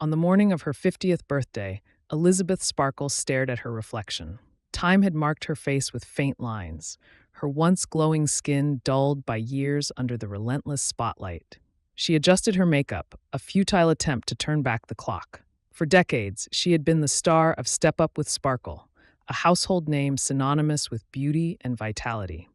On the morning of her 50th birthday, Elisabeth Sparkle stared at her reflection. Time had marked her face with faint lines, her once glowing skin dulled by years under the relentless spotlight. She adjusted her makeup, a futile attempt to turn back the clock. For decades, she had been the star of Step Up with Sparkle, a household name synonymous with beauty and vitality.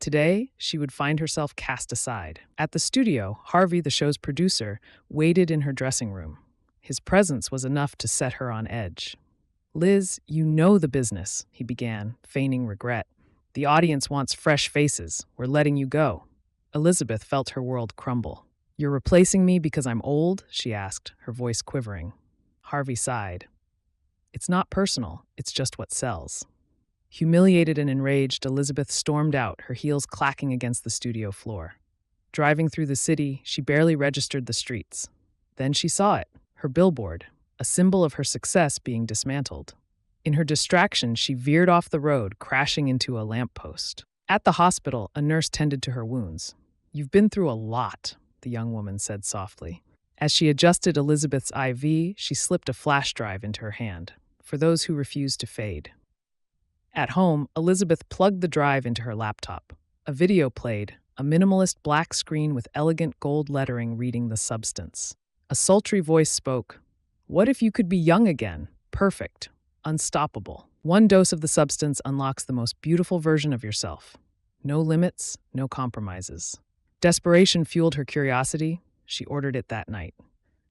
Today, she would find herself cast aside. At the studio, Harvey, the show's producer, waited in her dressing room. His presence was enough to set her on edge. "Liz, you know the business," he began, feigning regret. "The audience wants fresh faces. We're letting you go." Elisabeth felt her world crumble. "You're replacing me because I'm old?" she asked, her voice quivering. Harvey sighed. "It's not personal, it's just what sells." Humiliated and enraged, Elisabeth stormed out, her heels clacking against the studio floor. Driving through the city, she barely registered the streets. Then she saw it, her billboard, a symbol of her success being dismantled. In her distraction, she veered off the road, crashing into a lamppost. At the hospital, a nurse tended to her wounds. "You've been through a lot," the young woman said softly. As she adjusted Elisabeth's IV, she slipped a flash drive into her hand, for those who refused to fade. At home, Elisabeth plugged the drive into her laptop. A video played, a minimalist black screen with elegant gold lettering reading the substance. A sultry voice spoke, "What if you could be young again? Perfect. Unstoppable. One dose of the substance unlocks the most beautiful version of yourself. No limits, no compromises." Desperation fueled her curiosity. She ordered it that night.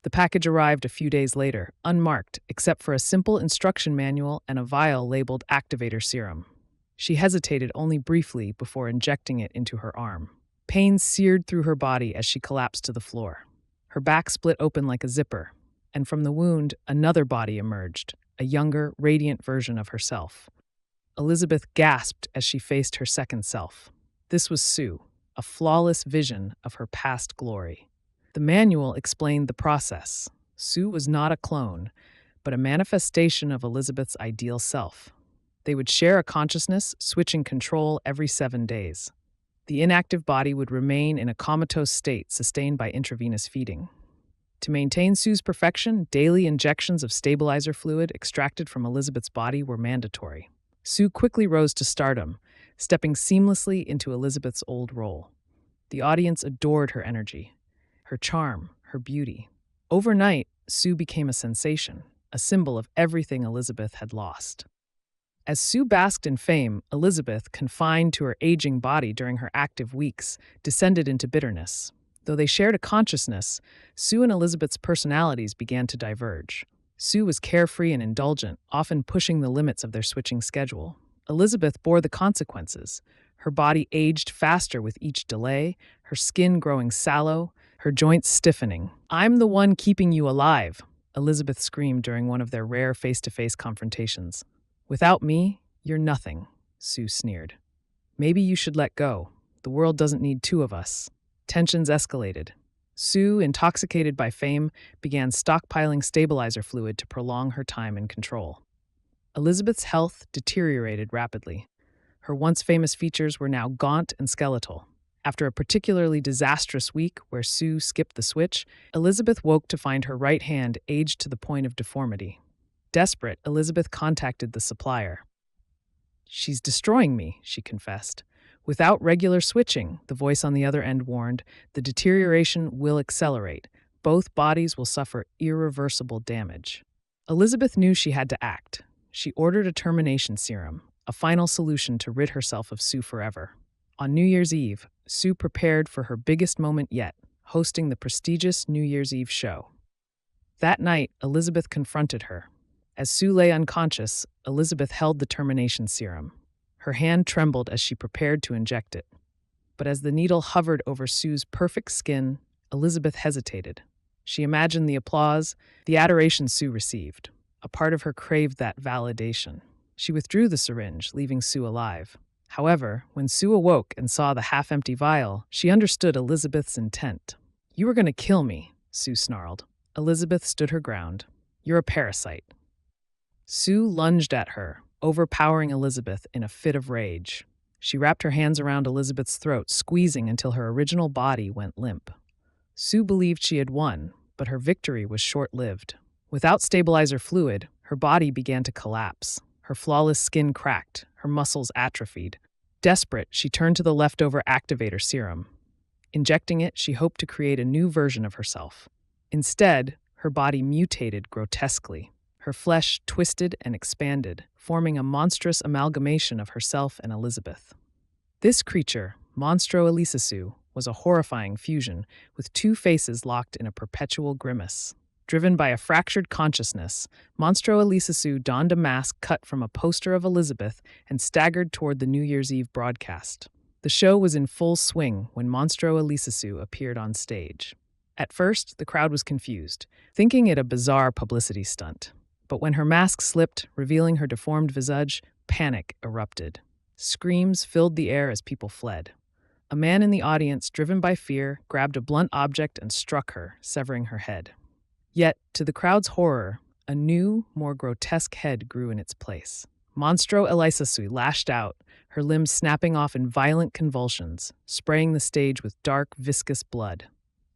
The package arrived a few days later, unmarked, except for a simple instruction manual and a vial labeled Activator Serum. She hesitated only briefly before injecting it into her arm. Pain seared through her body as she collapsed to the floor. Her back split open like a zipper, and from the wound, another body emerged, a younger, radiant version of herself. Elisabeth gasped as she faced her second self. This was Sue, a flawless vision of her past glory. The manual explained the process. Sue was not a clone, but a manifestation of Elisabeth's ideal self. They would share a consciousness, switching control every 7 days. The inactive body would remain in a comatose state sustained by intravenous feeding. To maintain Sue's perfection, daily injections of stabilizer fluid extracted from Elisabeth's body were mandatory. Sue quickly rose to stardom, stepping seamlessly into Elisabeth's old role. The audience adored her energy, her charm, her beauty. Overnight, Sue became a sensation, a symbol of everything Elisabeth had lost. As Sue basked in fame, Elisabeth, confined to her aging body during her active weeks, descended into bitterness. Though they shared a consciousness, Sue and Elisabeth's personalities began to diverge. Sue was carefree and indulgent, often pushing the limits of their switching schedule. Elisabeth bore the consequences. Her body aged faster with each delay, her skin growing sallow, her joints stiffening. "I'm the one keeping you alive," Elisabeth screamed during one of their rare face-to-face confrontations. "Without me, you're nothing," Sue sneered. "Maybe you should let go. The world doesn't need two of us." Tensions escalated. Sue, intoxicated by fame, began stockpiling stabilizer fluid to prolong her time in control. Elisabeth's health deteriorated rapidly. Her once famous features were now gaunt and skeletal. After a particularly disastrous week where Sue skipped the switch, Elisabeth woke to find her right hand aged to the point of deformity. Desperate, Elisabeth contacted the supplier. "She's destroying me," she confessed. "Without regular switching," the voice on the other end warned, "the deterioration will accelerate. Both bodies will suffer irreversible damage." Elisabeth knew she had to act. She ordered a termination serum, a final solution to rid herself of Sue forever. On New Year's Eve, Sue prepared for her biggest moment yet, hosting the prestigious New Year's Eve show. That night, Elisabeth confronted her. As Sue lay unconscious, Elisabeth held the termination serum. Her hand trembled as she prepared to inject it. But as the needle hovered over Sue's perfect skin, Elisabeth hesitated. She imagined the applause, the adoration Sue received. A part of her craved that validation. She withdrew the syringe, leaving Sue alive. However, when Sue awoke and saw the half-empty vial, she understood Elisabeth's intent. "You were going to kill me," Sue snarled. Elisabeth stood her ground. "You're a parasite." Sue lunged at her, overpowering Elisabeth in a fit of rage. She wrapped her hands around Elisabeth's throat, squeezing until her original body went limp. Sue believed she had won, but her victory was short-lived. Without stabilizer fluid, her body began to collapse. Her flawless skin cracked, her muscles atrophied. Desperate, she turned to the leftover activator serum. Injecting it, she hoped to create a new version of herself. Instead, her body mutated grotesquely. Her flesh twisted and expanded, forming a monstrous amalgamation of herself and Elisabeth. This creature, Monstro Elisasu, was a horrifying fusion, with two faces locked in a perpetual grimace. Driven by a fractured consciousness, Monstro Elisasu donned a mask cut from a poster of Elisabeth and staggered toward the New Year's Eve broadcast. The show was in full swing when Monstro Elisasu appeared on stage. At first, the crowd was confused, thinking it a bizarre publicity stunt. But when her mask slipped, revealing her deformed visage, panic erupted. Screams filled the air as people fled. A man in the audience, driven by fear, grabbed a blunt object and struck her, severing her head. Yet, to the crowd's horror, a new, more grotesque head grew in its place. Monstro Elisasu lashed out, her limbs snapping off in violent convulsions, spraying the stage with dark, viscous blood.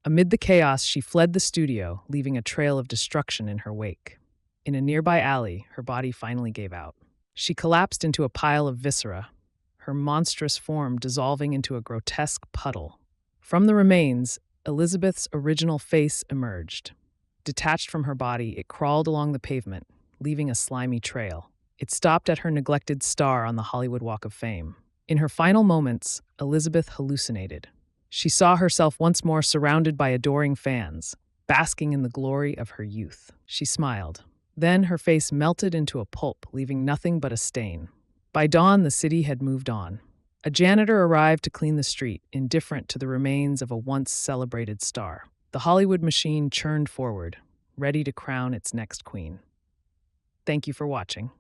Amid the chaos, she fled the studio, leaving a trail of destruction in her wake. In a nearby alley, her body finally gave out. She collapsed into a pile of viscera, her monstrous form dissolving into a grotesque puddle. From the remains, Elisabeth's original face emerged. Detached from her body, it crawled along the pavement, leaving a slimy trail. It stopped at her neglected star on the Hollywood Walk of Fame. In her final moments, Elisabeth hallucinated. She saw herself once more surrounded by adoring fans, basking in the glory of her youth. She smiled. Then her face melted into a pulp, leaving nothing but a stain. By dawn, the city had moved on. A janitor arrived to clean the street, indifferent to the remains of a once celebrated star. The Hollywood machine churned forward, ready to crown its next queen. Thank you for watching.